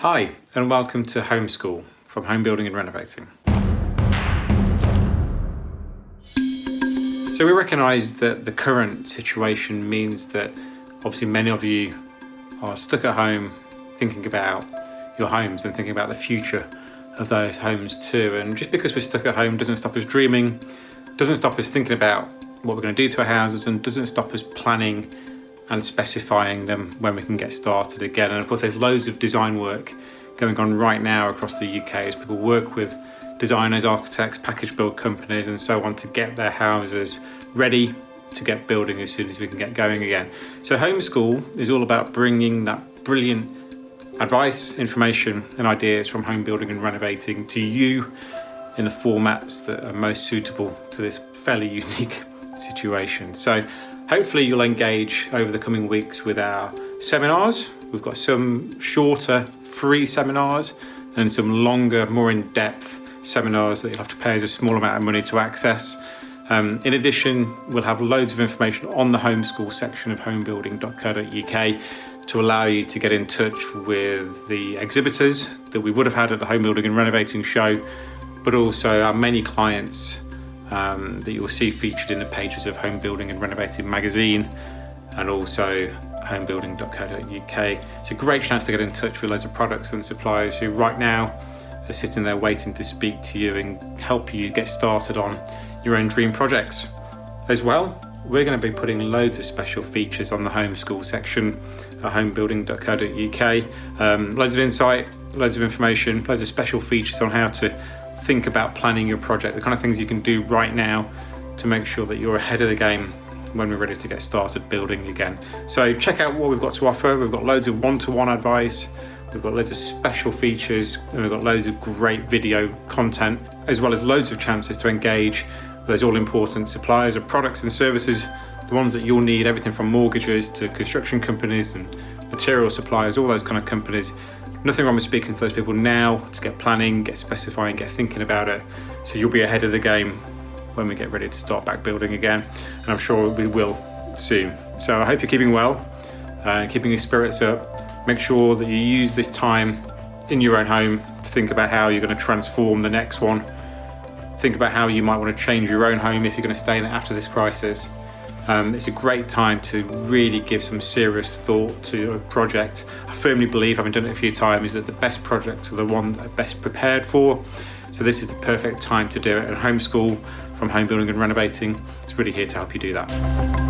Hi, and welcome to Homeschool from Homebuilding and Renovating. So we recognise that the current situation means that obviously many of you are stuck at home thinking about your homes and thinking about the future of those homes too. And just because we're stuck at home doesn't stop us dreaming, doesn't stop us thinking about what we're going to do to our houses, and doesn't stop us planning and specifying them when we can get started again. And of course there's loads of design work going on right now across the UK as people work with designers, architects, package build companies and so on to get their houses ready to get building as soon as we can get going again. So Homeschool is all about bringing that brilliant advice, information and ideas from home building and renovating to you in the formats that are most suitable to this fairly unique situation. So hopefully you'll engage over the coming weeks with our seminars. We've got some shorter free seminars and some longer, more in-depth seminars that you'll have to pay as a small amount of money to access. In addition, we'll have loads of information on the homeschool section of homebuilding.co.uk to allow you to get in touch with the exhibitors that we would have had at the Home Building and Renovating show, but also our many clients that you'll see featured in the pages of Home Building and Renovating magazine and also homebuilding.co.uk. It's a great chance to get in touch with loads of products and suppliers who right now are sitting there waiting to speak to you and help you get started on your own dream projects. As well, we're going to be putting loads of special features on the homeschool section at homebuilding.co.uk. Loads of insight, loads of information, loads of special features on how to think about planning your project, the kind of things you can do right now to make sure that you're ahead of the game when we're ready to get started building again. So check out what we've got to offer. We've got loads of one-to-one advice, we've got loads of special features, and we've got loads of great video content, as well as loads of chances to engage with those all-important suppliers of products and services, the ones that you'll need, everything from mortgages to construction companies and material suppliers, all those kind of companies. Nothing wrong with speaking to those people now to get planning, get specifying, get thinking about it, so you'll be ahead of the game when we get ready to start back building again, and I'm sure we will soon. So I hope you're keeping well, keeping your spirits up. Make sure that you use this time in your own home to think about how you're going to transform the next one. Think about how you might want to change your own home if you're going to stay in it after this crisis. It's a great time to really give some serious thought to a project. I firmly believe, having done it a few times, that the best projects are the ones that are best prepared for. So this is the perfect time to do it. And Homeschool from Home Building and Renovating is really here to help you do that.